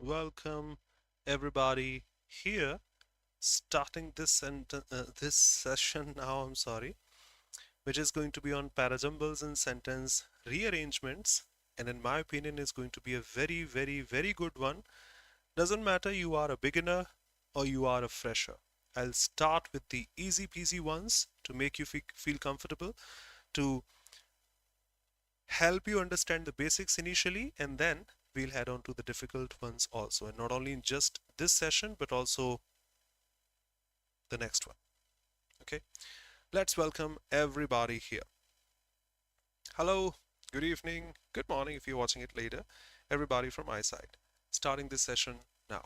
Welcome everybody here. Starting this session now, I'm sorry, which is going to be on parajumbles and sentence rearrangements, and in my opinion is going to be a very good one. Doesn't matter you are a beginner or you are a fresher. I'll start with the easy peasy ones to make you feel comfortable, to help you understand the basics initially, and then we'll head on to the difficult ones also, and not only in just this session but also the next one. Okay, let's welcome everybody here. Hello, good evening, good morning if you're watching it later, everybody from my side. Starting this session now.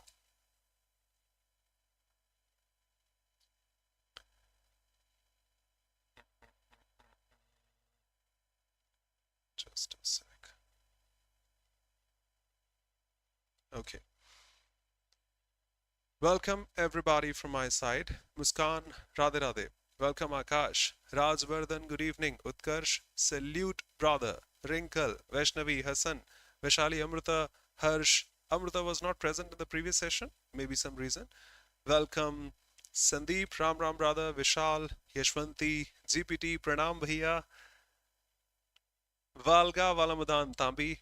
Just a sec. Okay. Welcome everybody from my side. Muskan, Radhe Radhe. Welcome Akash. Rajvardhan, good evening. Utkarsh, salute brother. Wrinkle, Vaishnavi, Hassan, Vaishali, Amrita, Harsh. Amrita was not present in the previous session, maybe some reason. Welcome Sandeep, Ram Ram brother, Vishal, Yashwanti, GPT, Pranam Bhaiya, Valga Valamudan Tambi.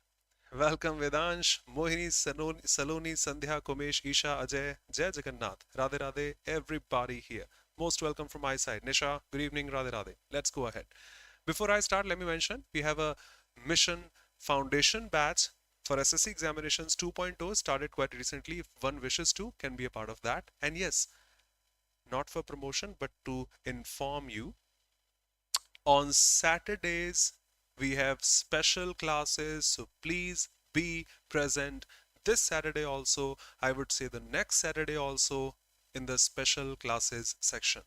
Welcome Vedansh, Mohini, Saloni, Sandhya, Komesh, Isha, Ajay, Jai Jagannath, Radhe Radhe, everybody here. Most welcome from my side. Nisha, good evening, Radhe Radhe. Let's go ahead. Before I start, let me mention we have a mission foundation batch for SSC examinations 2.0 started quite recently. If one wishes to, can be a part of that. And yes, not for promotion, but to inform you, on Saturdays we have special classes, so please be present this Saturday also. I would say the next Saturday also in the special classes section.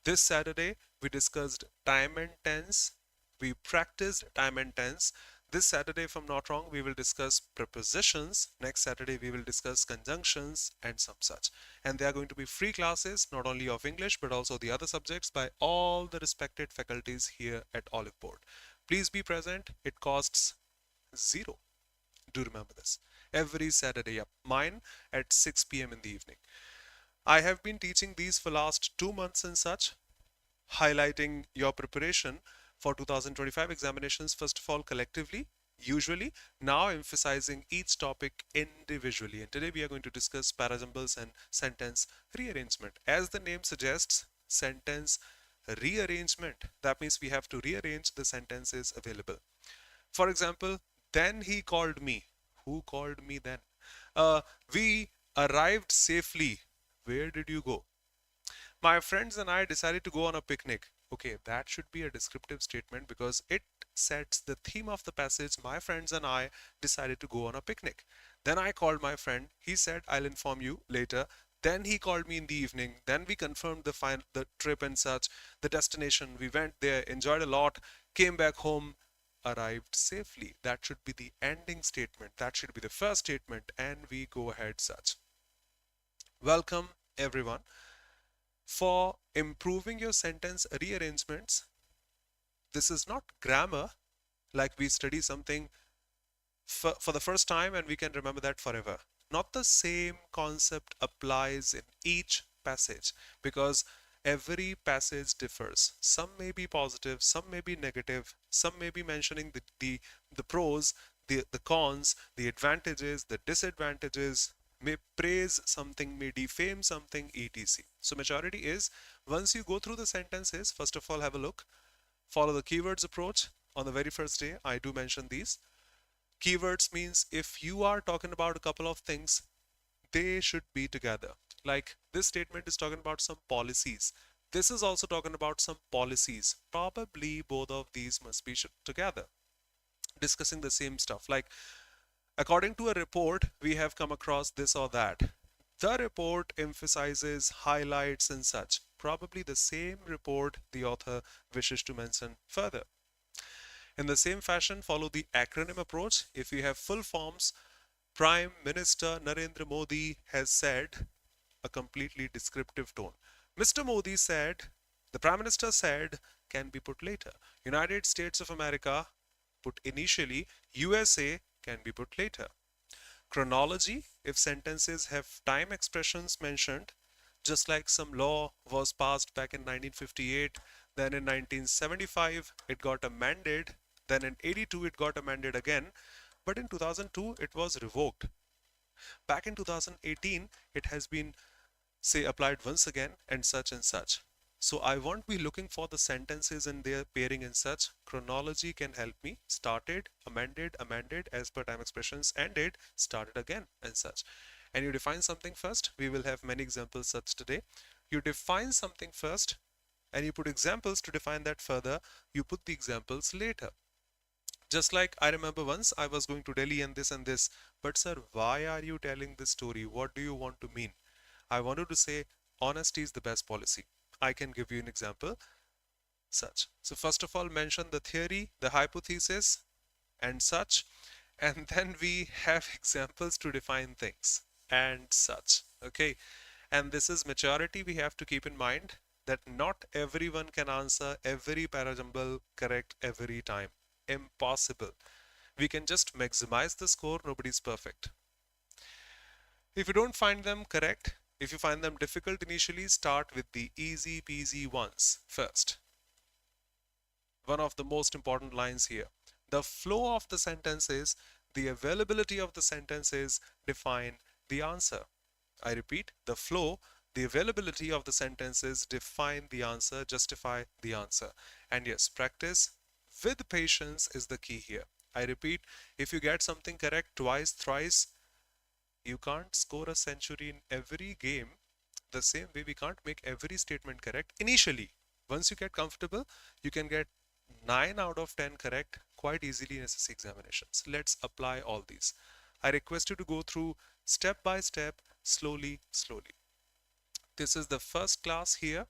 This Saturday we discussed time and tense. We practiced time and tense. This Saturday, if I'm not wrong, we will discuss prepositions. Next Saturday, we will discuss conjunctions and some such. And they are going to be free classes, not only of English, but also the other subjects by all the respected faculties here at Oliveboard. Please be present. It costs zero. Do remember this. Every Saturday, yep. Mine at 6 p.m. in the evening. I have been teaching these for last 2 months and such, highlighting your preparation for 2025 examinations, first of all collectively, usually, now emphasizing each topic individually. And today we are going to discuss parajumbles and sentence rearrangement. As the name suggests, sentence rearrangement, that means we have to rearrange the sentences available. For example, then he called me. Who called me then? We arrived safely. Where did you go? My friends and I decided to go on a picnic. Okay, that should be a descriptive statement because it sets the theme of the passage. My friends and I decided to go on a picnic. Then I called my friend. He said, I'll inform you later. Then he called me in the evening. Then we confirmed the trip and such, the destination. We went there, enjoyed a lot, came back home, arrived safely. That should be the ending statement. That should be the first statement, and we go ahead such. Welcome, everyone. For improving your sentence rearrangements, this is not grammar like we study something for the first time and we can remember that forever. Not the same concept applies in each passage because every passage differs. Some may be positive, some may be negative, some may be mentioning the pros, the cons, the advantages, the disadvantages, may praise something, may defame something, etc. So majority is, once you go through the sentences, first of all have a look, follow the keywords approach. On the very first day I do mention these. Keywords means if you are talking about a couple of things, they should be together. Like this statement is talking about some policies. This is also talking about some policies. Probably both of these must be together, discussing the same stuff. Like according to a report, we have come across this or that. The report emphasizes, highlights and such. Probably the same report the author wishes to mention further. In the same fashion, follow the acronym approach. If you have full forms, Prime Minister Narendra Modi has said, a completely descriptive tone. Mr. Modi said, the Prime Minister said, can be put later. United States of America, put initially. USA can be put later. Chronology, if sentences have time expressions mentioned, just like some law was passed back in 1958, then in 1975 it got amended, then in 82 it got amended again, but in 2002 it was revoked. Back in 2018 it has been, say, applied once again, and such and such. So I won't be looking for the sentences and their pairing and such. Chronology can help me. Started, amended as per time expressions, ended, started again and such. And you define something first. We will have many examples such today. You define something first and you put examples to define that further. You put the examples later. Just like I remember once I was going to Delhi and this, but sir, why are you telling this story? What do you want to mean? I wanted to say honesty is the best policy. I can give you an example such. So first of all, mention the theory, the hypothesis and such, and then we have examples to define things and such. Okay, and this is maturity. We have to keep in mind that not everyone can answer every parajumble correct every time. Impossible. We can just maximize the score. Nobody's perfect. If you don't find them correct, if you find them difficult initially, start with the easy peasy ones first. One of the most important lines here. The flow of the sentences, the availability of the sentences define the answer. I repeat, the flow, the availability of the sentences define the answer, justify the answer. And yes, practice with patience is the key here. I repeat, if you get something correct twice, thrice, you can't score a century in every game. The same way we can't make every statement correct initially. Once you get comfortable, you can get 9 out of 10 correct quite easily in SSC examinations. Let's apply all these. I request you to go through step by step, slowly. This is the first class here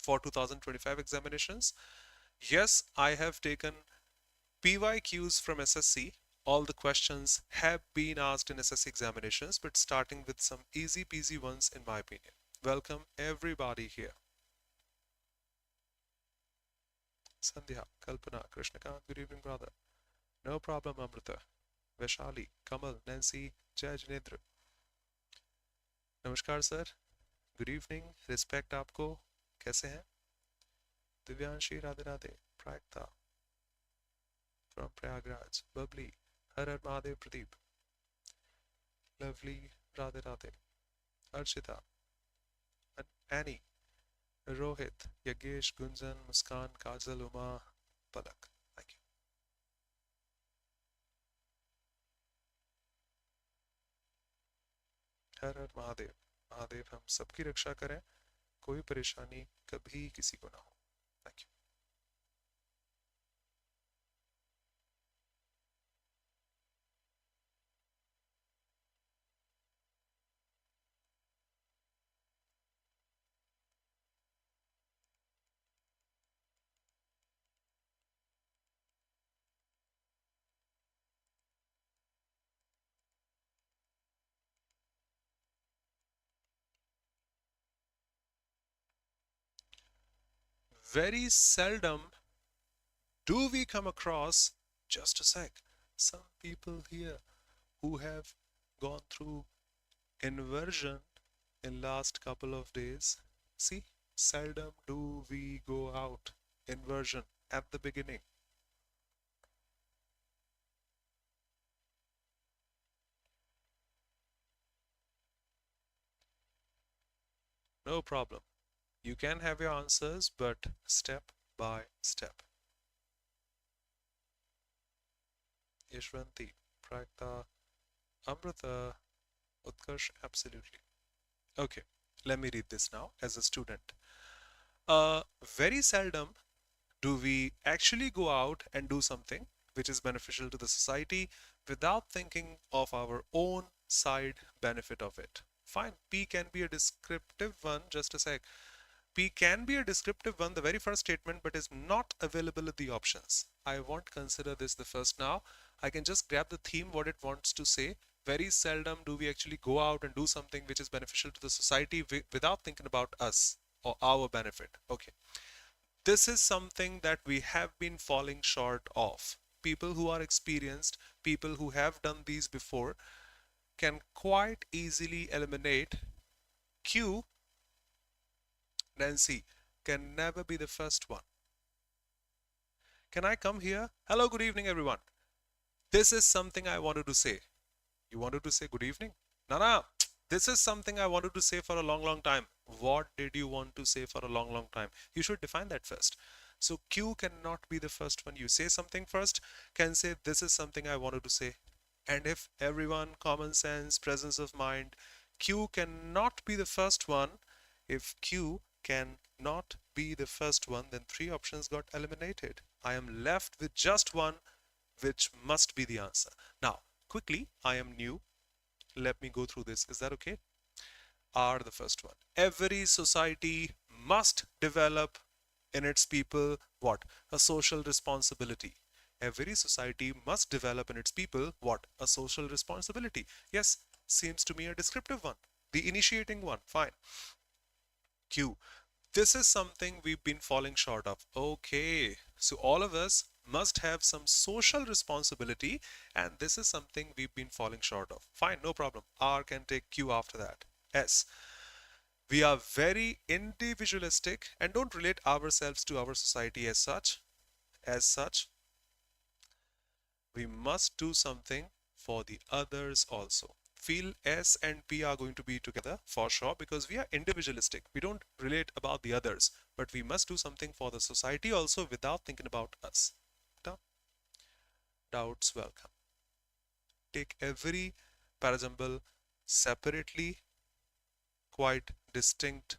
for 2025 examinations. Yes, I have taken PYQs from SSC. All the questions have been asked in SSC examinations, but starting with some easy peasy ones in my opinion. Welcome everybody here. Sandhya, Kalpana, Krishnakant, good evening brother. No problem Amrita, Vaishali, Kamal, Nancy, Jai Jinendra. नमस्कार sir, good evening, respect आपको, कैसे हैं? Divyanshi, Radhe Radhe, Prayakta from Prayagraj, Babli, Har Har Mahadev Pradeep, Lovely, Radhe Radhe, Archita, Annie, Rohit, Yagnesh, Gunjan, Muskan, Kajal, Uma, Palak. Thank you. Har Har Mahadev. Mahadev हम सबकी रक्षा करें, कोई परेशानी कभी किसी को ना हो. Thank you. Very seldom do we come across, just a sec, some people here who have gone through inversion in last couple of days. See, seldom do we go out inversion at the beginning. No problem. You can have your answers, but step by step. Yashwanti, Prakta, Amrita, Utkarsh, absolutely. Okay, let me read this now as a student. Very seldom do we actually go out and do something which is beneficial to the society without thinking of our own side benefit of it. Fine, P can be a descriptive one, just a sec. P can be a descriptive one, the very first statement, but is not available in the options. I won't consider this the first now. I can just grab the theme, what it wants to say. Very seldom do we actually go out and do something which is beneficial to the society without thinking about us or our benefit. Okay. This is something that we have been falling short of. People who are experienced, people who have done these before, can quite easily eliminate Q, then C can never be the first one. Can I come here? Hello, good evening, everyone. This is something I wanted to say. You wanted to say good evening? No. This is something I wanted to say for a long, long time. What did you want to say for a long, long time? You should define that first. So Q cannot be the first one. You say something first, can say this is something I wanted to say. And if everyone, common sense, presence of mind, Q cannot be the first one. If Q cannot be the first one, then three options got eliminated. I am left with just one, which must be the answer. Now, quickly, I am new. Let me go through this. Is that okay? Are the first one. Every society must develop in its people what? A social responsibility. Every society must develop in its people what? A social responsibility. Yes, seems to me a descriptive one. The initiating one. Fine. Q. This is something we've been falling short of. Okay. So all of us must have some social responsibility, and this is something we've been falling short of. Fine, no problem. R can take Q after that. S. We are very individualistic and don't relate ourselves to our society as such. As such, we must do something for the others also. Feel S and P are going to be together for sure because we are individualistic. We don't relate about the others, but we must do something for the society also without thinking about us. Doubts welcome. Take every parajumble separately, quite distinct.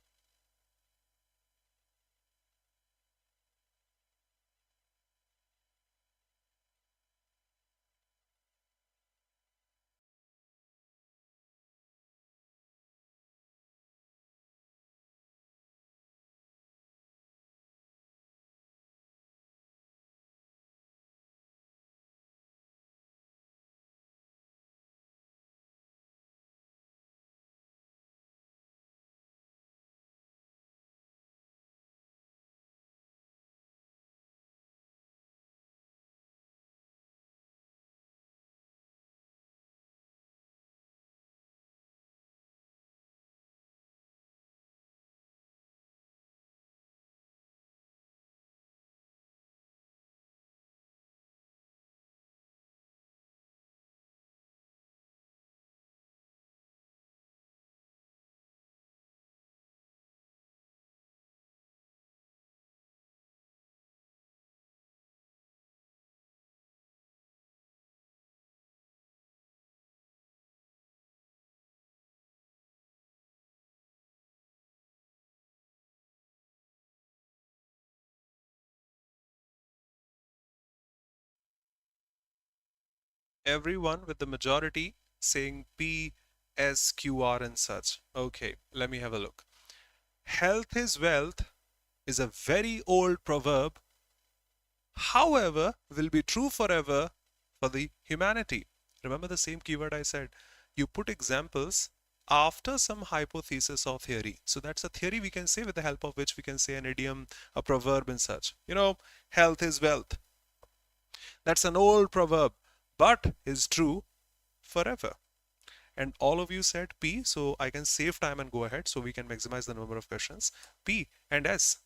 Everyone with the majority saying P, S, Q, R and such. Okay, let me have a look. Health is wealth is a very old proverb, however, will be true forever for the humanity. Remember the same keyword I said. You put examples after some hypothesis or theory. So that's a theory we can say with the help of which we can say an idiom, a proverb and such. Health is wealth. That's an old proverb, but is true forever. And all of you said P, so I can save time and go ahead so we can maximize the number of questions. P and S.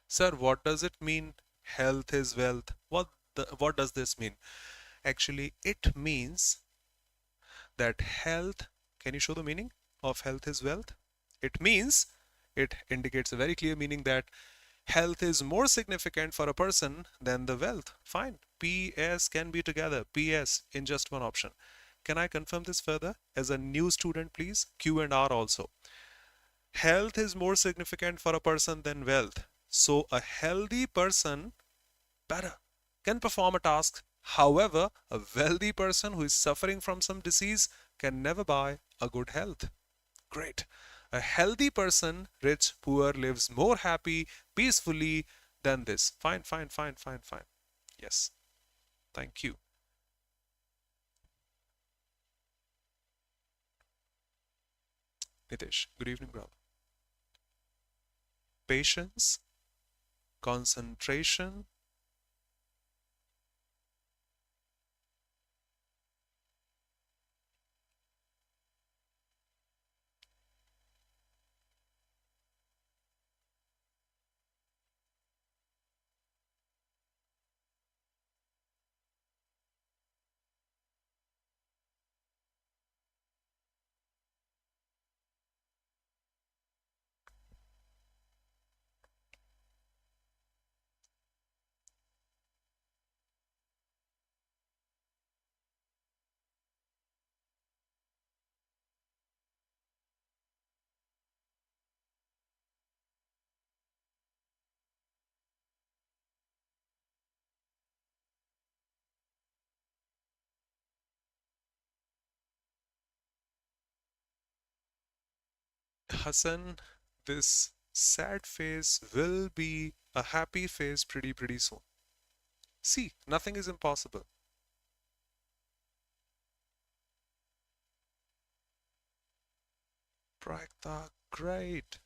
Sir, what does it mean? Health is wealth. What does this mean? Actually, it means that health, can you show the meaning of health is wealth? It indicates a very clear meaning that health is more significant for a person than the wealth. Fine. PS can be together. PS in just one option. Can I confirm this further? As a new student, please. Q and R also. Health is more significant for a person than wealth. So a healthy person better can perform a task. However, a wealthy person who is suffering from some disease can never buy a good health. Great. A healthy person, rich, poor, lives more happy, peacefully than this. Fine. Yes. Thank you. Nitish, good evening, brother. Patience, concentration, Hassan, this sad face will be a happy face pretty soon. See, nothing is impossible. Prakta, great.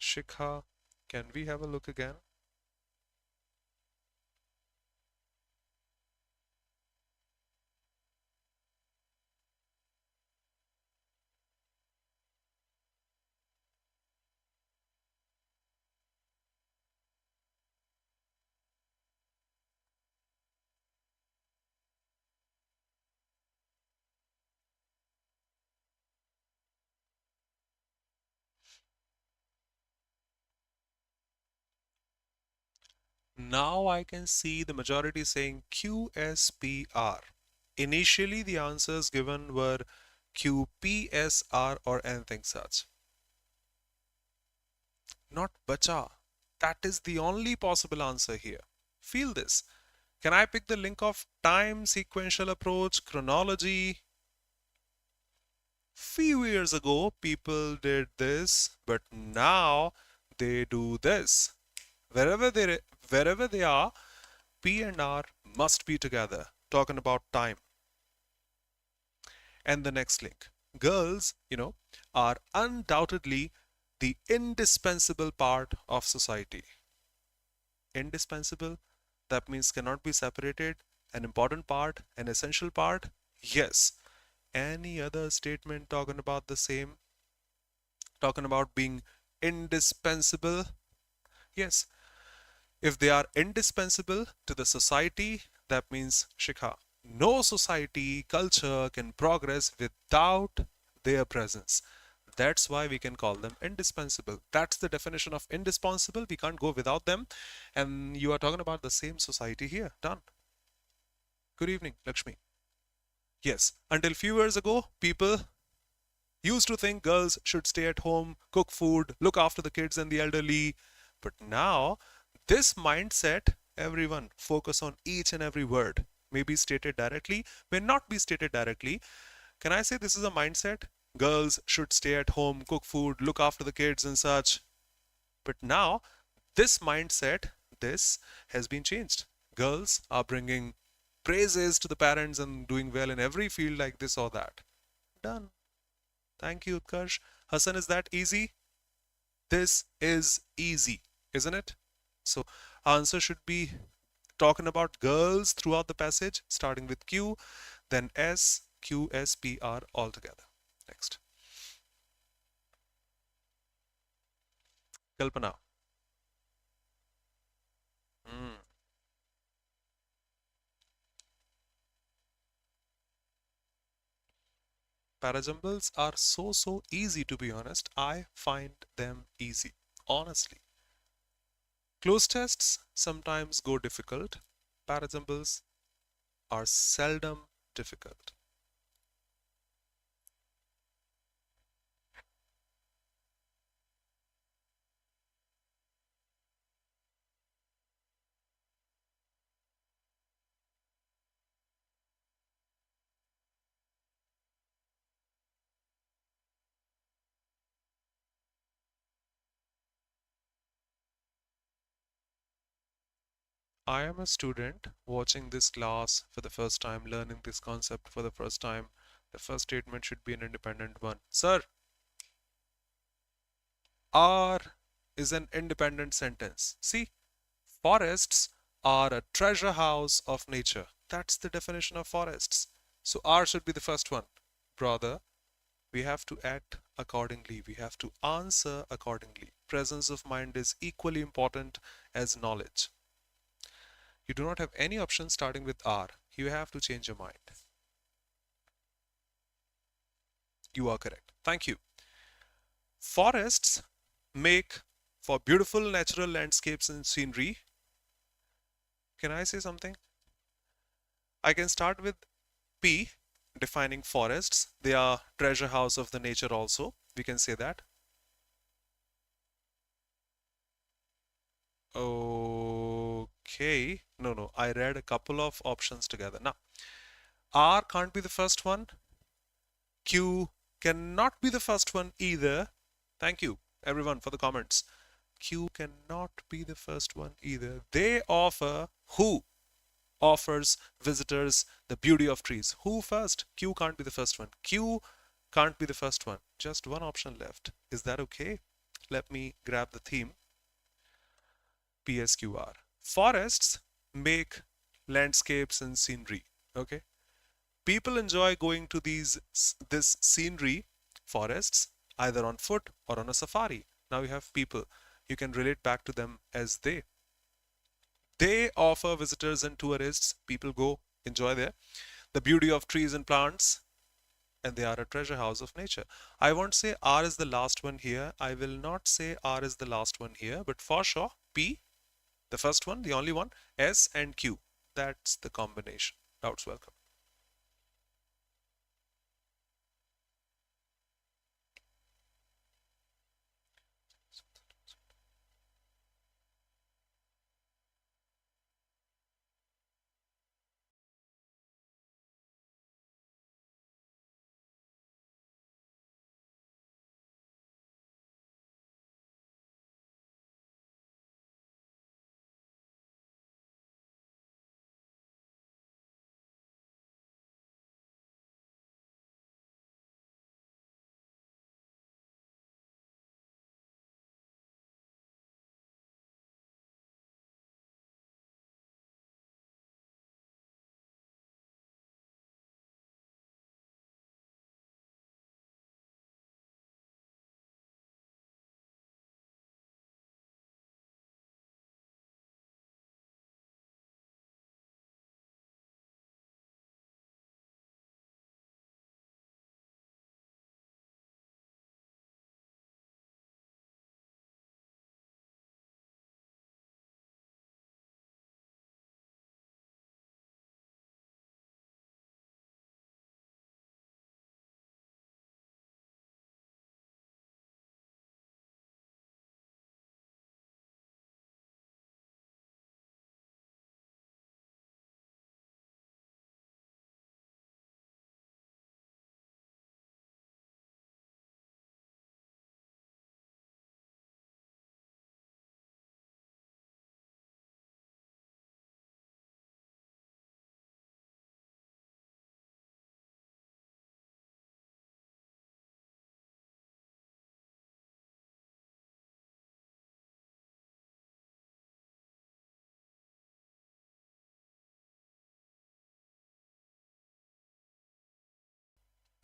Shikha, can we have a look again? Now I can see the majority saying QSPR. Initially, the answers given were QPSR or anything such. Not bacha. That is the only possible answer here. Feel this. Can I pick the link of time, sequential approach, chronology? Few years ago, people did this, but now they do this. Wherever they wherever they are, P and R must be together. Talking about time. And the next link. Girls, are undoubtedly the indispensable part of society. Indispensable, that means cannot be separated, an important part, an essential part. Yes. Any other statement talking about the same, talking about being indispensable? Yes. If they are indispensable to the society, that means Shikha. No society, culture can progress without their presence. That's why we can call them indispensable. That's the definition of indispensable. We can't go without them. And you are talking about the same society here. Done. Good evening, Lakshmi. Yes, until few years ago, people used to think girls should stay at home, cook food, look after the kids and the elderly. But now, this mindset, everyone focus on each and every word, may be stated directly, may not be stated directly. Can I say this is a mindset? Girls should stay at home, cook food, look after the kids and such. But now, this mindset, this has been changed. Girls are bringing praises to the parents and doing well in every field like this or that. Done. Thank you, Utkarsh. Hassan, is that easy? This is easy, isn't it? So, answer should be talking about girls throughout the passage, starting with Q, then S, Q, S, P, R all together. Next. Kalpana. Hmm. Parajumbles are so easy, to be honest. I find them easy, honestly. Close tests sometimes go difficult. Parajumbles are seldom difficult. I am a student watching this class for the first time, learning this concept for the first time. The first statement should be an independent one. Sir, R is an independent sentence. See, forests are a treasure house of nature. That's the definition of forests. So R should be the first one. Brother, we have to act accordingly. We have to answer accordingly. Presence of mind is equally important as knowledge. You do not have any option starting with R. You have to change your mind. You are correct. Thank you. Forests make for beautiful natural landscapes and scenery. Can I say something? I can start with P, defining forests. They are treasure house of the nature also. We can say that. Okay. No. I read a couple of options together. Now, R can't be the first one. Q cannot be the first one either. Thank you, everyone, for the comments. Q cannot be the first one either. They offer, who offers visitors the beauty of trees? Who first? Q can't be the first one. Q can't be the first one. Just one option left. Is that okay? Let me grab the theme. PSQR. Forests make landscapes and scenery. Okay. People enjoy going to this scenery, forests, either on foot or on a safari. Now you have people. You can relate back to them as they. They offer visitors and tourists, people go enjoy there, the beauty of trees and plants, and they are a treasure house of nature. I won't say R is the last one here. I will not say R is the last one here, but for sure, P, the first one, the only one, S and Q. That's the combination. Doubts welcome.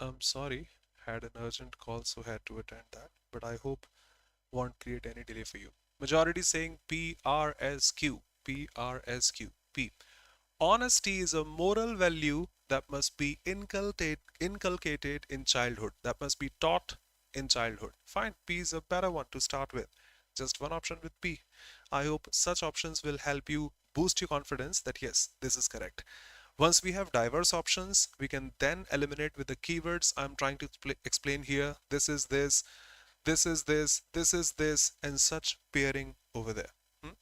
I'm sorry, had an urgent call, so had to attend that, but I hope won't create any delay for you. Majority saying PRSQ, PRSQ, P. Honesty is a moral value that must be inculcated in childhood, that must be taught in childhood. Fine, P is a better one to start with. Just one option with P. I hope such options will help you boost your confidence that yes, this is correct. Once we have diverse options, we can then eliminate with the keywords I'm trying to explain here. This is this, this is this, this is this, and such pairing over there. Hmm?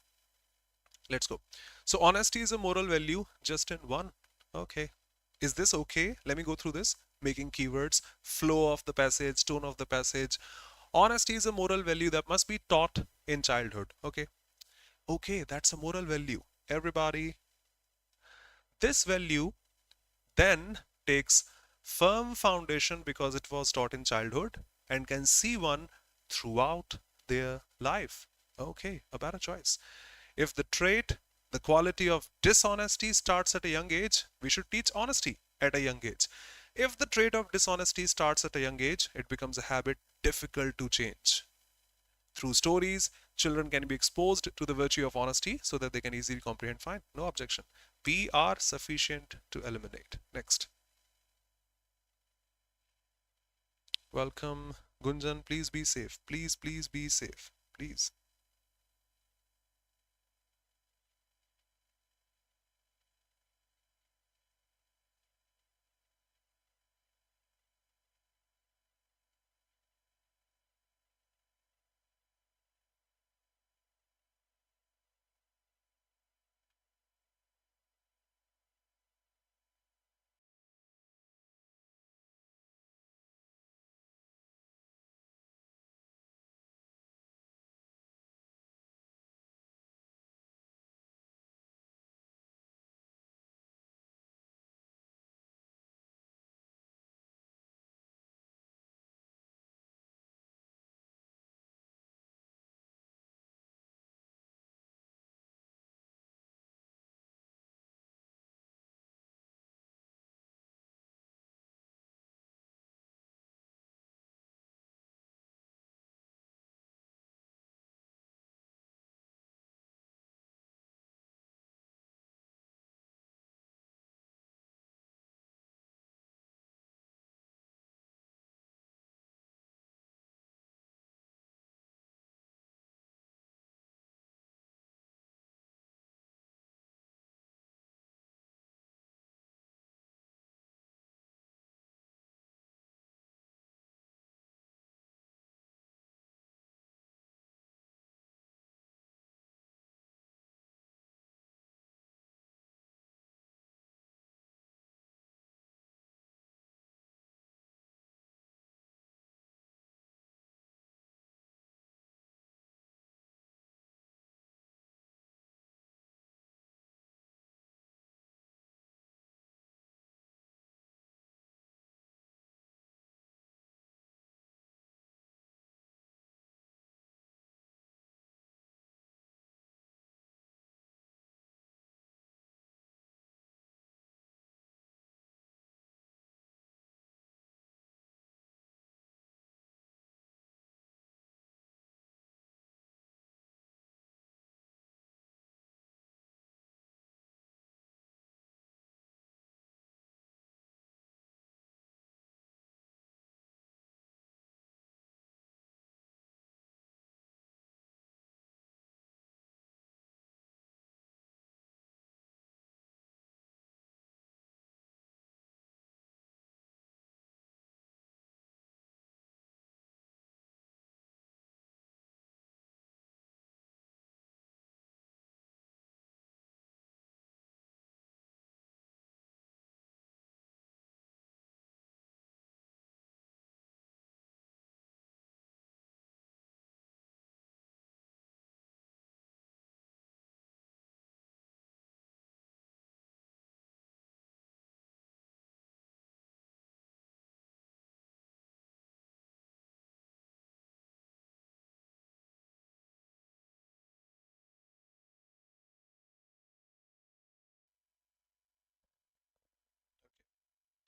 Let's go. So honesty is a moral value just in one. Okay. Is this okay? Let me go through this. Making keywords, flow of the passage, tone of the passage. Honesty is a moral value that must be taught in childhood. Okay. Okay, that's a moral value. Everybody, this value then takes firm foundation because it was taught in childhood and can see one throughout their life. Okay, a better choice. If the trait, the quality of dishonesty starts at a young age, we should teach honesty at a young age. If the trait of dishonesty starts at a young age, it becomes a habit difficult to change. Through stories, children can be exposed to the virtue of honesty so that they can easily comprehend. Fine, no objection. We are sufficient to eliminate. Next. Welcome, Gunjan. Please be safe. Please be safe. Please.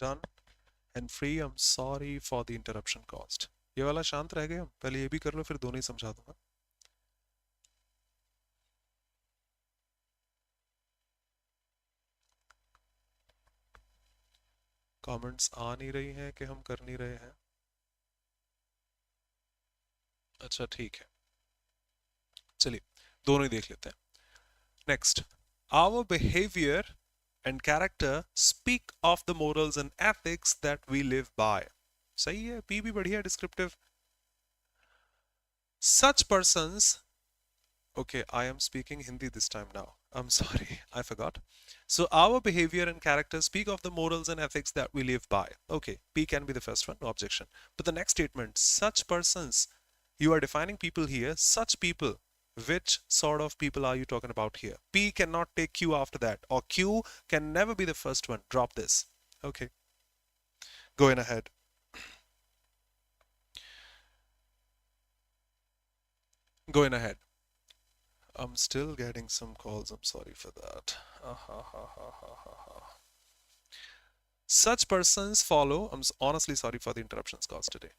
Done and free. I'm sorry for the interruption caused. ये वाला शांत रह गए हम, पहले ये भी कर लो फिर दोनों ही समझा दूंगा. कमेंट्स आ नहीं रही हैं कि हम कर नहीं रहे हैं. अच्छा ठीक है, चलिए दोनों ही देख लेते हैं. Next, our behavior and character speak of the morals and ethics that we live by. सही है, पी भी बढ़िया descriptive. Such persons, okay, I am speaking Hindi this time now. I'm sorry, I forgot. So our behavior and character speak of the morals and ethics that we live by. Okay, P can be the first one, no objection. But the next statement, such persons, you are defining people here, such people. Which sort of people are you talking about here? P cannot take Q after that, or Q can never be the first one. Drop this. Okay, going ahead. Going ahead. I'm still getting some calls. I'm sorry for that. Such persons follow. I'm honestly sorry for the interruptions caused today.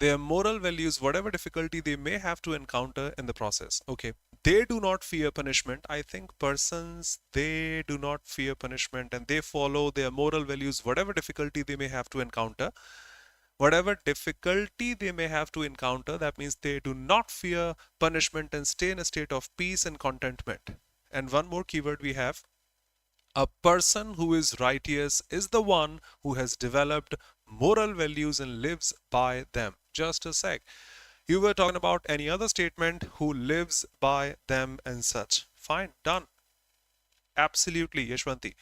Their moral values, whatever difficulty they may have to encounter in the process. Okay. They do not fear punishment. I think persons, they do not fear punishment and they follow their moral values, whatever difficulty they may have to encounter. Whatever difficulty they may have to encounter, that means they do not fear punishment and stay in a state of peace and contentment. And one more keyword we have, a person who is righteous is the one who has developed moral values and lives by them. Just a sec. You were talking about any other statement who lives by them and such. Fine, done. Absolutely, Yashwanti.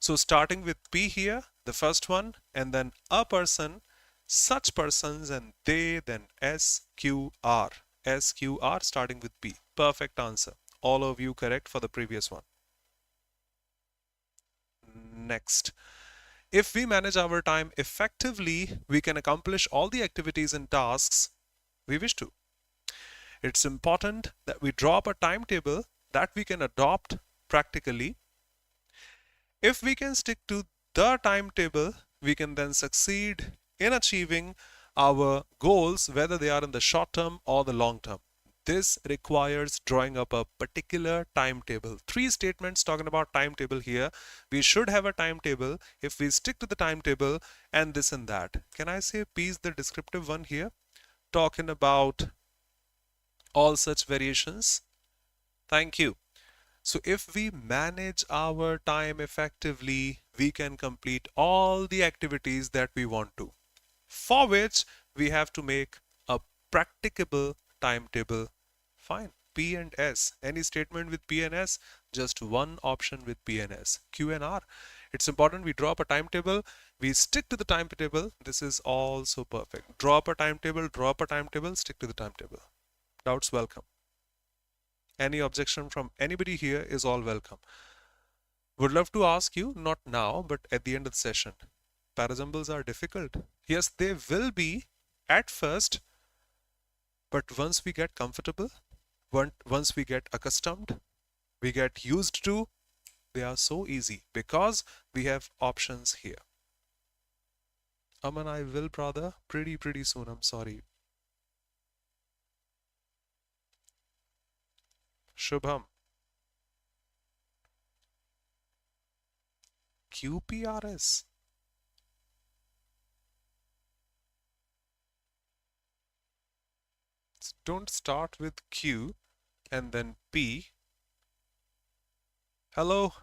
So starting with P here, the first one, and then a person, such persons, and they, then SQR. SQR starting with P. Perfect answer. All of you correct for the previous one. Next. If we manage our time effectively, we can accomplish all the activities and tasks we wish to. It's important that we draw up a timetable that we can adopt practically. If we can stick to the timetable, we can then succeed in achieving our goals, whether they are in the short term or the long term. This requires drawing up a particular timetable. 3 statements talking about timetable here. We should have a timetable if we stick to the timetable and this and that. Can I say P is the descriptive one here? Talking about all such variations. Thank you. So if we manage our time effectively, we can complete all the activities that we want to, for which we have to make a practicable timetable. Fine. P and S. Any statement with P and S, just one option with P and S. Q and R. It's important we draw up a timetable. We stick to the timetable. This is also perfect. Draw up a timetable, stick to the timetable. Doubts welcome. Any objection from anybody here is all welcome. Would love to ask you, not now, but at the end of the session. Paraxymbols are difficult. Yes, they will be at first, but once we get comfortable, once we get accustomed, we get used to, they are so easy because we have options here. Aman, I will, brother, pretty soon. I'm sorry. Shubham. QPRS. Don't start with Q and then P. Hello,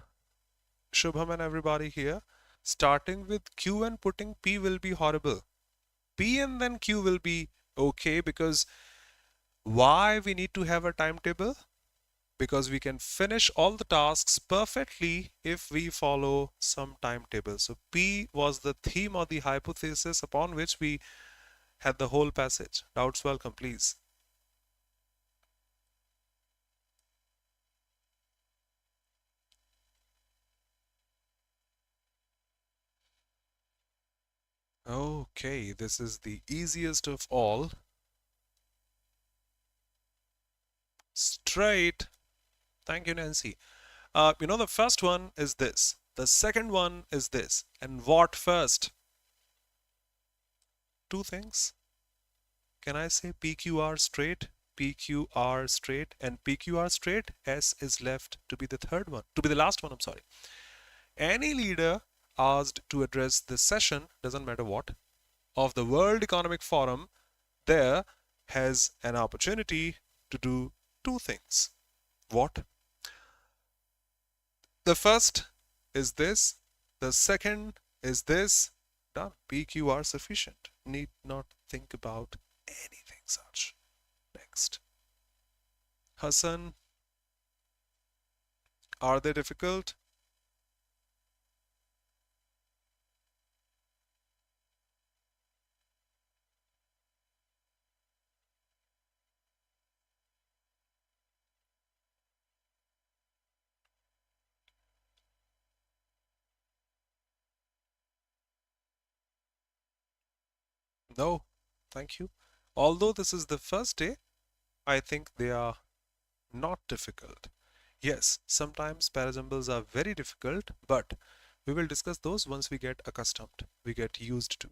Shubham and everybody here. Starting with Q and putting P will be horrible. P and then Q will be okay, because why we need to have a timetable? Because we can finish all the tasks perfectly if we follow some timetable. So P was the theme or the hypothesis upon which we had the whole passage. Doubts welcome, please. Okay, this is the easiest of all. Straight. Thank you, Nancy. The first one is this. The second one is this. And what first? two things? Can I say PQR straight, PQR straight, and PQR straight? S is left to be the third one, to be the last one, I'm sorry. Any leader asked to address this session, doesn't matter what, of the World Economic Forum, there has an opportunity to do two things. What? The first is this, the second is this. Done. PQR sufficient. Need not think about anything such. Next. Hassan, are they difficult? No, thank you. Although this is the first day, I think they are not difficult. Yes, sometimes parajumbles are very difficult, but we will discuss those once we get accustomed, we get used to.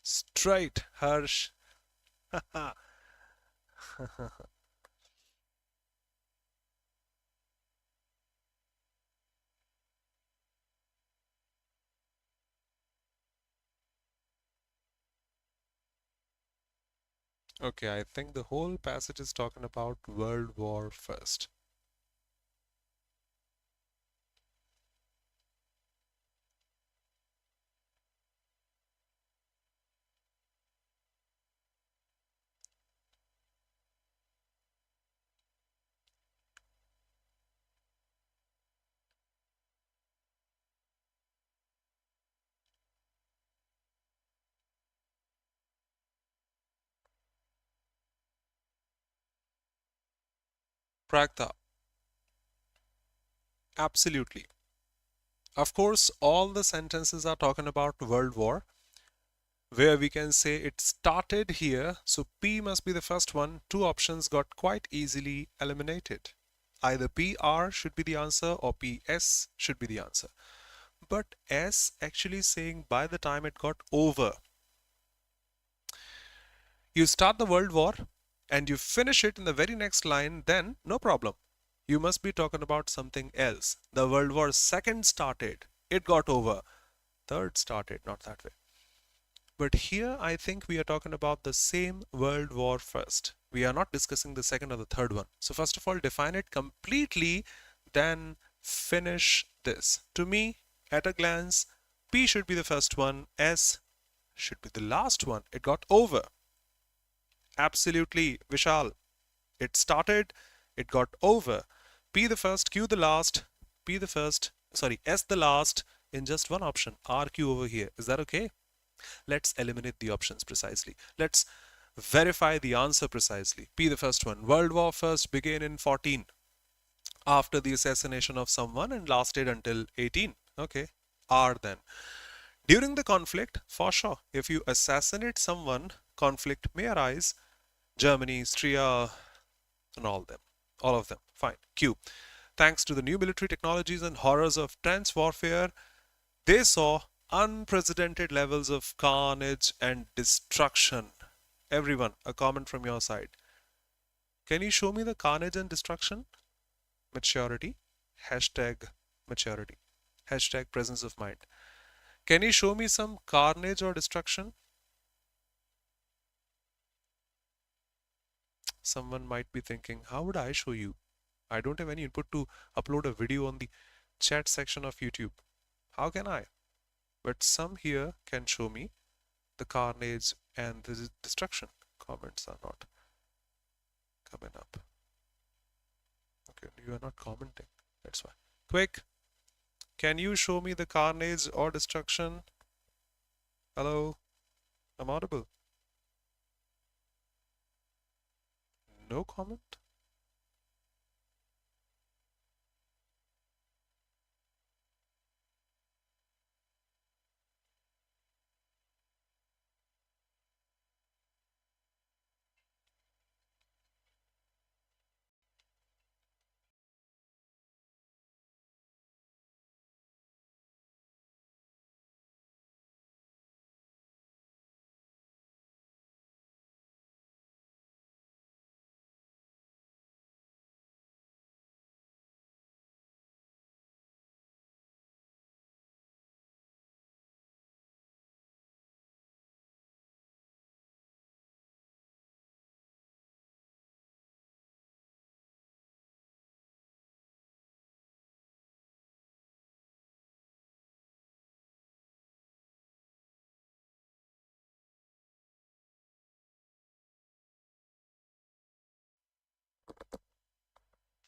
Straight, Harsh. Okay, I think the whole passage is talking about World War First. Pragta, absolutely. Of course, all the sentences are talking about World War, where we can say it started here, so P must be the first one. Two options got quite easily eliminated. Either PR should be the answer or PS should be the answer. But S actually saying by the time it got over. You start the World War and you finish it in the very next line, then no problem. You must be talking about something else. The World War Second started, it got over. Third started, not that way. But here I think we are talking about the same World War First. We are not discussing the second or the third one. So first of all, define it completely, then finish this. To me, at a glance, P should be the first one, S should be the last one. It got over. Absolutely, Vishal. It started, it got over. P the first, Q the last, P the first, sorry, S the last in just one option, RQ over here. Is that okay? Let's eliminate the options precisely. Let's verify the answer precisely. P the first one. World War First began in 14 after the assassination of someone and lasted until 18. Okay. R then. During the conflict, for sure, if you assassinate someone, conflict may arise. Germany, Austria, and all them. All of them. Fine. Q. Thanks to the new military technologies and horrors of trench warfare, they saw unprecedented levels of carnage and destruction. Everyone, a comment from your side. Can you show me the carnage and destruction? Maturity. Hashtag maturity. Hashtag presence of mind. Can you show me some carnage or destruction? Someone might be thinking, how would I show you? I don't have any input to upload a video on the chat section of YouTube. How can I? But some here can show me the carnage and the destruction. Comments are not coming up. Okay, you are not commenting. That's why. Quick, can you show me the carnage or destruction? Hello? I'm audible. No comment?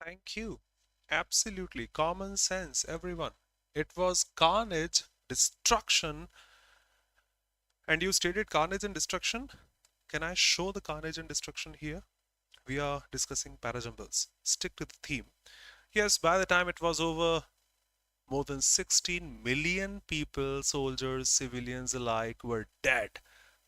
Thank you. Absolutely. Common sense, everyone. It was carnage, destruction, and you stated carnage and destruction. Can I show the carnage and destruction here? We are discussing parajumbles. Stick to the theme. Yes, by the time it was over, more than 16 million people, soldiers, civilians alike, were dead.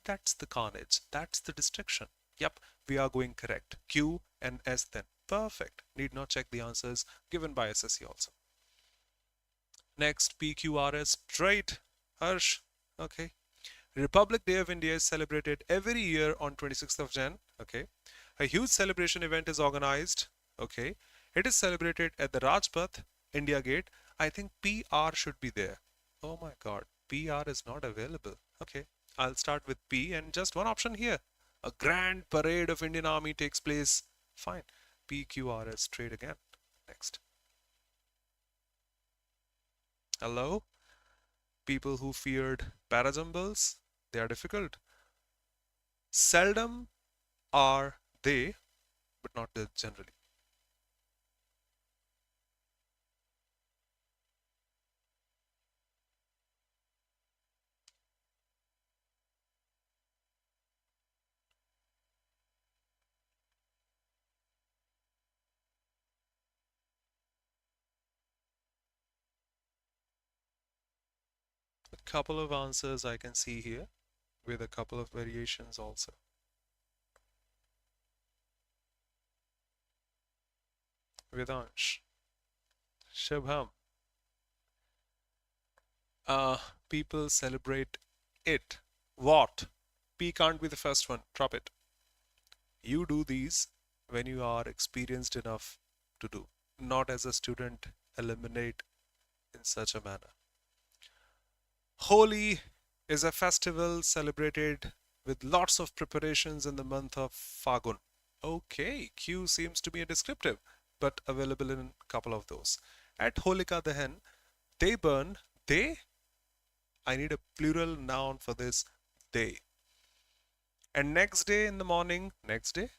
That's the carnage. That's the destruction. Yep, we are going correct. Q and S then. Perfect. Need not check the answers given by SSC also. Next, PQRS straight. Harsh. Okay. Republic Day of India is celebrated every year on 26th of Jan. Okay. A huge celebration event is organized. Okay. It is celebrated at the Rajpath, India Gate. I think PR should be there. Oh my God. PR is not available. Okay. I'll start with P and just one option here. A grand parade of Indian Army takes place. Fine. PQRS straight again. Next. Hello? People who feared parajumbles, they are difficult. Seldom are they, but not generally. A couple of answers I can see here with a couple of variations also. Vedansh, Shubham, uh, people celebrate it. What? P can't be the first one. Drop it. You do these when you are experienced enough to do, not as a student. Eliminate in such a manner. Holi is a festival celebrated with lots of preparations in the month of Fagun. Okay, Q seems to be a descriptive, but available in a couple of those. At Holika Dahan, they burn, they, I need a plural noun for this, they. And next day in the morning, next day?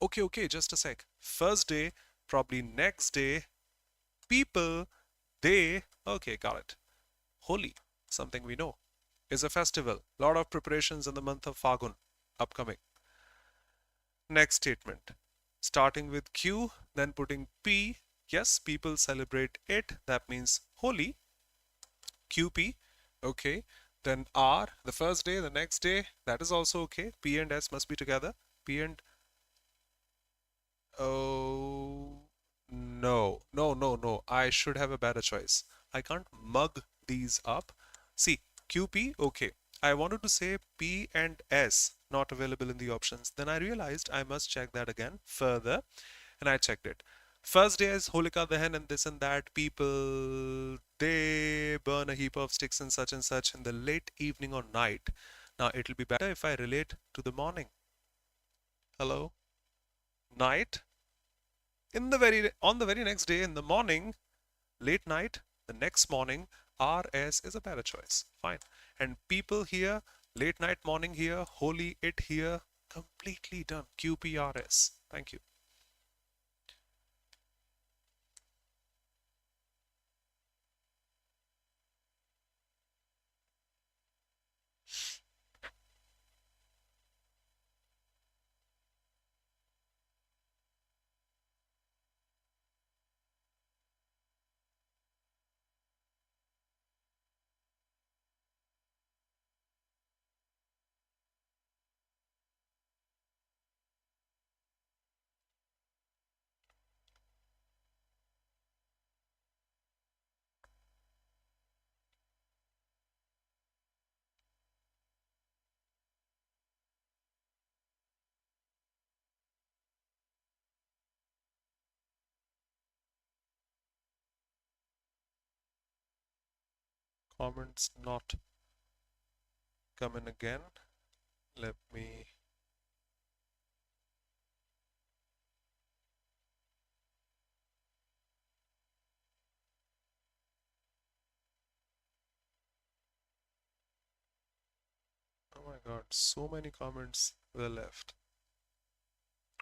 Okay, just a sec. First day, probably next day, people, they, okay, got it. Holi, something we know, is a festival. Lot of preparations in the month of Fagun, upcoming. Next statement. Starting with Q, then putting P. Yes, people celebrate it. That means Holi. QP. Okay. Then R, the first day, the next day. That is also okay. P and S must be together. P and oh no. I should have a better choice. I can't mug these up. See, QP, okay. I wanted to say P and S not available in the options. Then I realized I must check that again further, and I checked it. First day is Holika Dahan and this and that. People, they burn a heap of sticks and such in the late evening or night. Now it'll be better if I relate to the morning. Hello? Night? On the very next day in the morning, late night, the next morning, RS is a better choice. Fine. And people here, late night, morning here, holy it here, completely done. QPRS. Thank you. Comments not coming again. Let me. Oh my god, so many comments were left.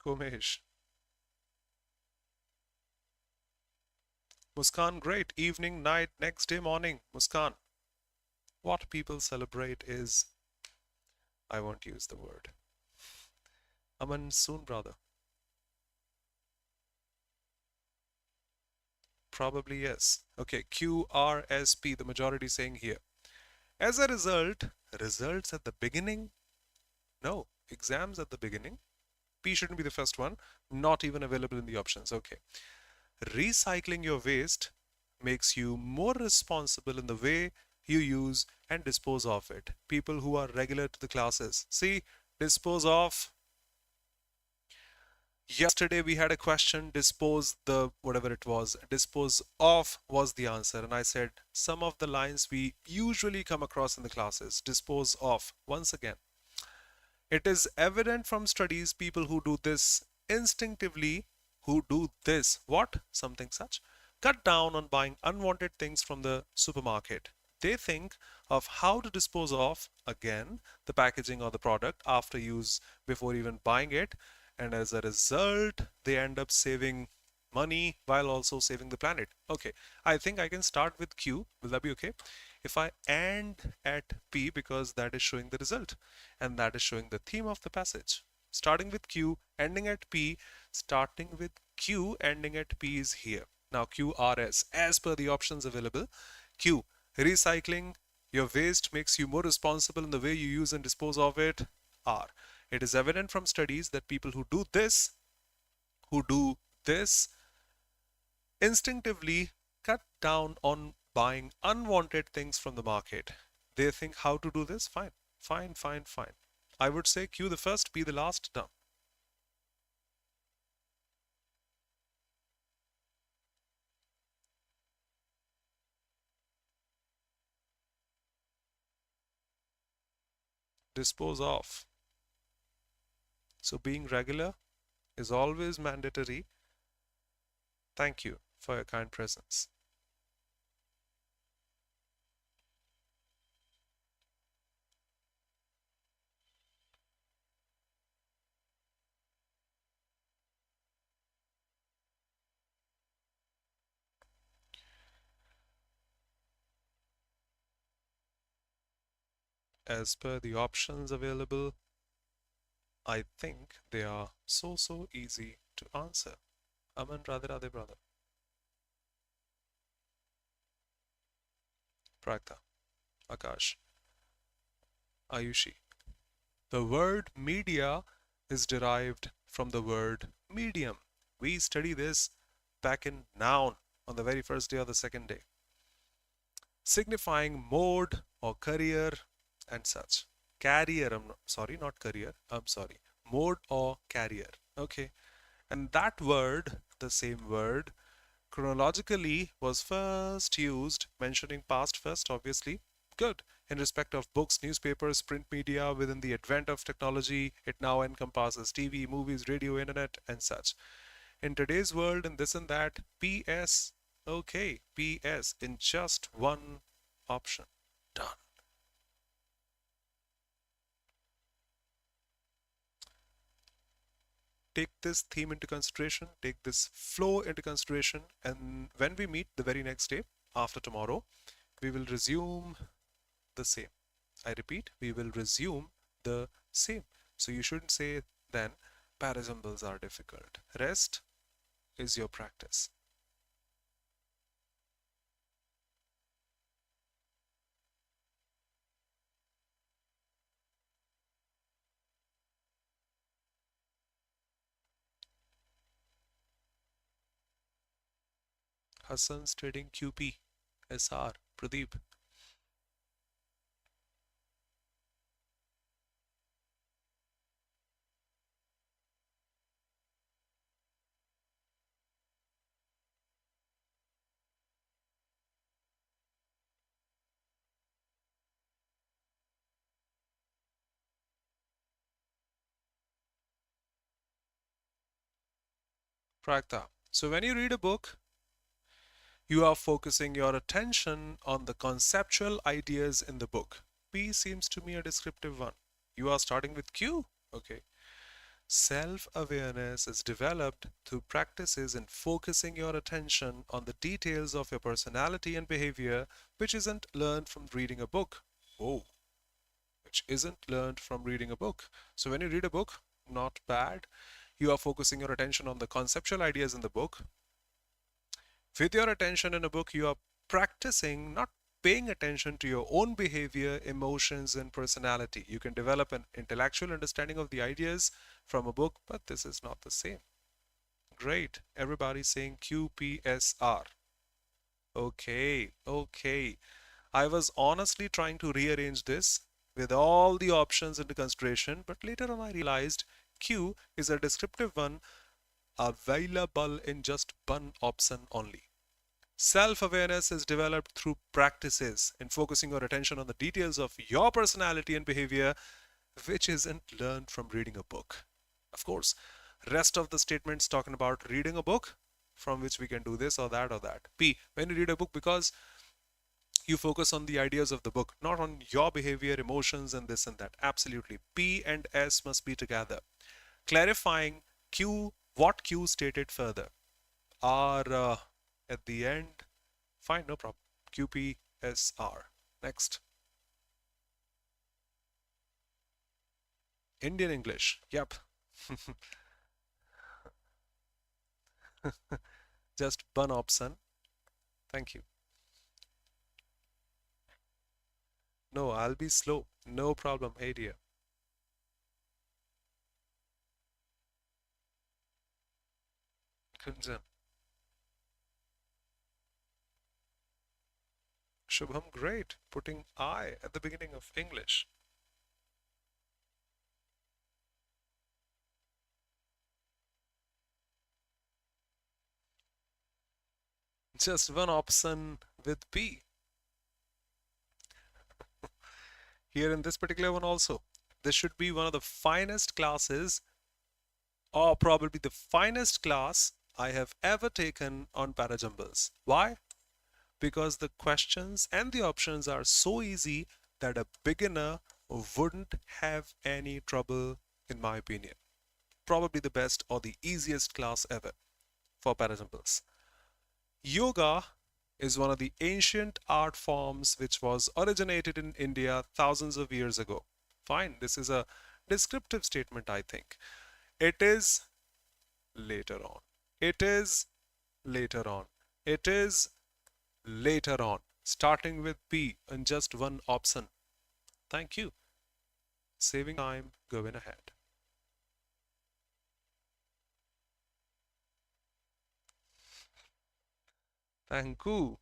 Komesh. Muskan, great. Evening, night, next day, morning. Muskan, what people celebrate is, I won't use the word. Aman, soon, brother. Probably yes. Okay, QRSP, the majority saying here. As a result, results at the beginning? No, exams at the beginning. P shouldn't be the first one, not even available in the options. Okay. Recycling your waste makes you more responsible in the way you use and dispose of it. People who are regular to the classes. See, dispose of. Yesterday we had a question, dispose the whatever it was, dispose of was the answer. And I said some of the lines we usually come across in the classes, dispose of. Once again, it is evident from studies people who do this instinctively, who do this, what? Something such. Cut down on buying unwanted things from the supermarket. They think of how to dispose of, again, the packaging or the product after use before even buying it. And as a result, they end up saving money while also saving the planet. Okay, I think I can start with Q. Will that be okay? If I end at P because that is showing the result and that is showing the theme of the passage. Starting with Q, ending at P, starting with Q, ending at P is here. Now QRS, as per the options available. Q, recycling your waste makes you more responsible in the way you use and dispose of it. R, it is evident from studies that people who do this instinctively cut down on buying unwanted things from the market. They think how to do this? Fine, fine, fine, fine. I would say Q the first, P the last, done. Dispose of. So being regular is always mandatory. Thank you for your kind presence. As per the options available, I think they are so easy to answer. Aman, Radhe Radhe, brother. Pragta, Akash, Ayushi. The word media is derived from the word medium. We study this back in noun on the very first day or the second day, signifying mode or career and such. Carrier, sorry, not career, I'm sorry. Mode or carrier. Okay. And that word, the same word, chronologically was first used, mentioning past first, obviously. Good. In respect of books, newspapers, print media, within the advent of technology, it now encompasses TV, movies, radio, internet, and such. In today's world, and this and that, PS, okay, PS in just one option. Done. Take this theme into consideration, take this flow into consideration, and when we meet the very next day, after tomorrow, we will resume the same. I repeat, we will resume the same. So you shouldn't say then parasyllables are difficult. Rest is your practice. Hassan studying QP, SR, Pradeep. Pragta. So when you read a book, you are focusing your attention on the conceptual ideas in the book. P seems to me a descriptive one. You are starting with Q? Okay. Self-awareness is developed through practices in focusing your attention on the details of your personality and behavior, which isn't learned from reading a book. Oh, which isn't learned from reading a book. So when you read a book, not bad. You are focusing your attention on the conceptual ideas in the book. With your attention in a book, you are practicing not paying attention to your own behavior, emotions, and personality. You can develop an intellectual understanding of the ideas from a book, but this is not the same. Great. Everybody's saying QPSR. Okay, okay. I was honestly trying to rearrange this with all the options into consideration, but later on I realized Q is a descriptive one available in just one option only. Self-awareness is developed through practices in focusing your attention on the details of your personality and behavior, which isn't learned from reading a book. Of course, rest of the statements talking about reading a book from which we can do this or that or that. P, when you read a book, because you focus on the ideas of the book, not on your behavior, emotions, and this and that. Absolutely. P and S must be together. Clarifying Q, what Q stated further. R at the end. Fine, no problem. QPSR. Next. Indian English. Yep. Just one option. Thank you. No, I'll be slow. No problem. Hey dear. Kunjan. Shubham, great. Putting I at the beginning of English. Just one option with P. Here in this particular one also. This should be one of the finest classes, or probably the finest class I have ever taken on parajumbles. Why? Because the questions and the options are so easy that a beginner wouldn't have any trouble, in my opinion. Probably the best or the easiest class ever for parajumbles. Yoga is one of the ancient art forms which was originated in India thousands of years ago. Fine, this is a descriptive statement, I think. It is later on. It is later on. It is later on. Starting with P and just one option. Thank you. Saving time, going ahead. Thank you.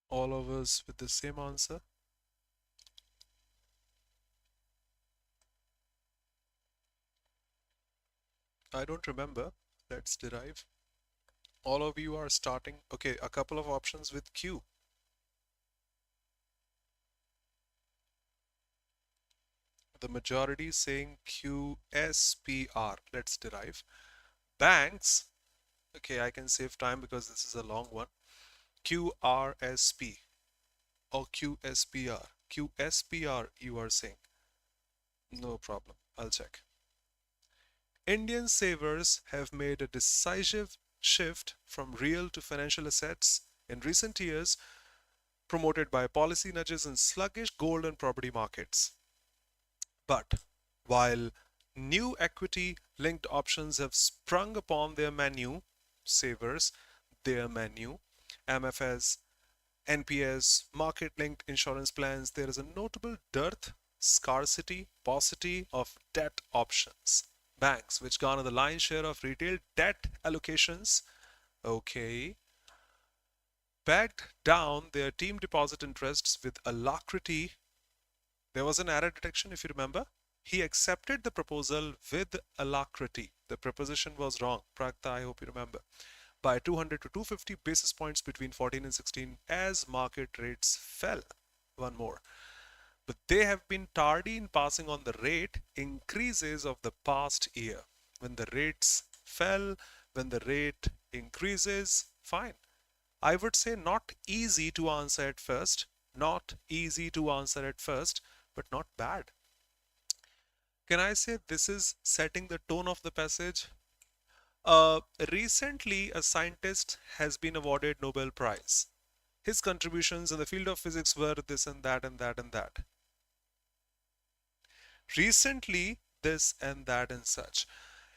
All of us with the same answer. I don't remember. Let's derive. All of you are starting. Okay, a couple of options with Q. the majority is saying QSPR. Let's derive. Banks, okay, I can save time because this is a long one. QRSP or QSPR. QSPR, you are saying. No problem. I'll check. Indian savers have made a decisive shift from real to financial assets in recent years, promoted by policy nudges in sluggish gold and property markets. But while new equity linked options have sprung upon their menu, savers, their menu, MFS, NPS, market linked insurance plans, there is a notable dearth, scarcity, paucity of debt options. Banks, which garner the lion's share of retail debt allocations, okay, backed down their team deposit interests with alacrity. There was an error detection, if you remember. He accepted the proposal with alacrity. The preposition was wrong. Prakta, I hope you remember. By 200 to 250 basis points between 14 and 16 as market rates fell. One more. But they have been tardy in passing on the rate increases of the past year. When the rates fell, when the rate increases, fine. I would say not easy to answer at first, not easy to answer at first, but not bad. Can I say this is setting the tone of the passage? Recently, a scientist has been awarded Nobel Prize. His contributions in the field of physics were this and that and that and that. Recently, this and that and such.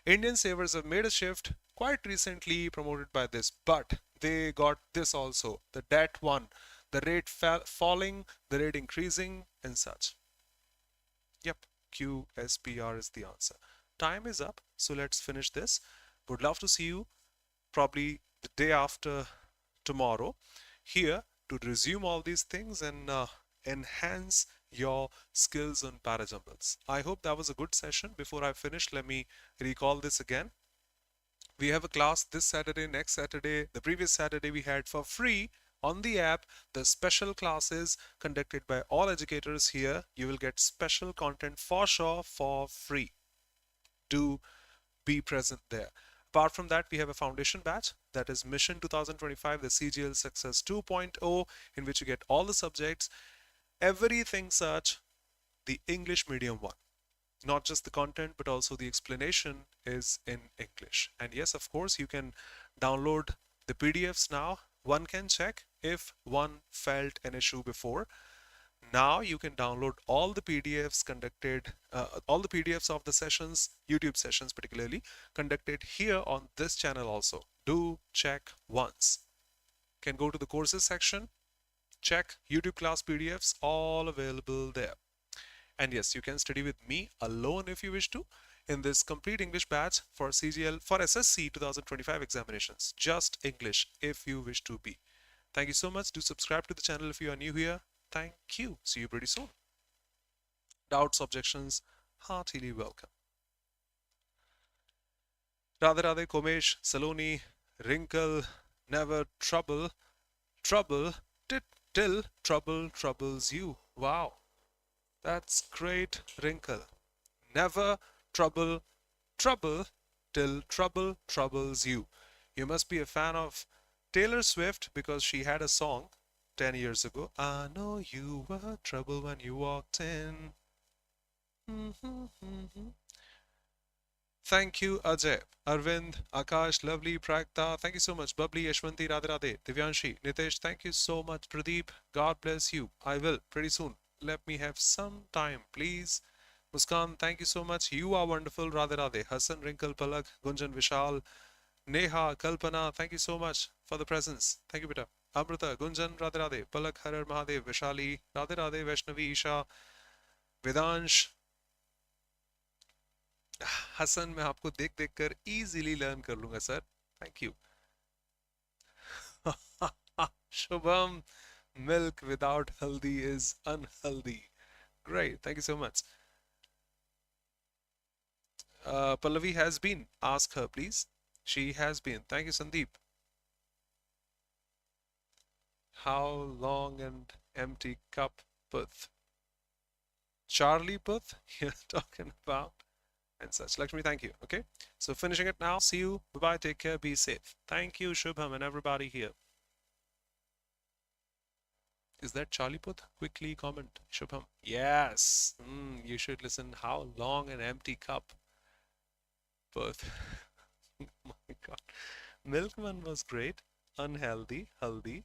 Indian savers have made a shift quite recently promoted by this, but they got this also. The debt one, the rate falling, the rate increasing and such. Yep, QSPR is the answer. Time is up, so let's finish this. Would love to see you probably the day after tomorrow here to resume all these things and enhance your skills on parajumbles. I hope that was a good session. Before I finish, let me recall this again. We have a class this Saturday, next Saturday. The previous Saturday we had for free on the app the special classes conducted by all educators here. You will get special content for sure for free. Do be present there. Apart from that, we have a foundation batch that is Mission 2025, the CGL Success 2.0, in which you get all the subjects, everything such, the English medium one. Not just the content, but also the explanation is in English. And yes, of course, you can download the PDFs now. One can check if one felt an issue before. Now you can download all the PDFs conducted, all the PDFs of the sessions, YouTube sessions particularly, conducted here on this channel also. Do check once. Can go to the courses section, check YouTube class PDFs, all available there. And yes, you can study with me alone if you wish to in this complete English batch for CGL, for SSC 2025 examinations. Just English if you wish to be. Thank you so much. Do subscribe to the channel if you are new here. Thank you. See you pretty soon. Doubts, objections, heartily welcome. Radhe Radhe, Komesh, Saloni, Wrinkle, Never, Trouble, Trouble, till trouble troubles you. Wow. That's great, Wrinkle. Never trouble till trouble troubles you. You must be a fan of Taylor Swift because she had a song 10 years ago. I know you were trouble when you walked in. Thank you, Ajay, Arvind, Akash, Lovely, Pragta. Thank you so much. Bubbly, Yashwanti, Radhe Radhe, Divyanshi, Nitesh. Thank you so much. Pradeep, God bless you. I will pretty soon. Let me have some time, please. Muskan, thank you so much. You are wonderful. Radhe Radhe. Hassan, Wrinkle, Palak, Gunjan, Vishal, Neha, Kalpana. Thank you so much for the presence. Thank you, beta. Amrita, Gunjan, Radhe Radhe. Palak, Harar Mahadev, Vishali, Radhe Radhe, Vaishnavi, Isha, Vedansh. Hasan मैं आपको देख देख कर easily learn कर लूंगा sir thank you Shubham milk without haldi is unhealthy great thank you so much Pallavi has been ask her please she has been thank you Sandeep how long and empty cup puth Charlie Puth you're talking about and such. Lakshmi, thank you. Okay, so finishing it now. See you. Bye bye. Take care. Be safe. Thank you, Shubham, and everybody here. Is that Charlie Puth? Quickly comment, Shubham. Yes. You should listen. How long an empty cup? Puth. Oh my God. Milkman was great. Unhealthy. Healthy.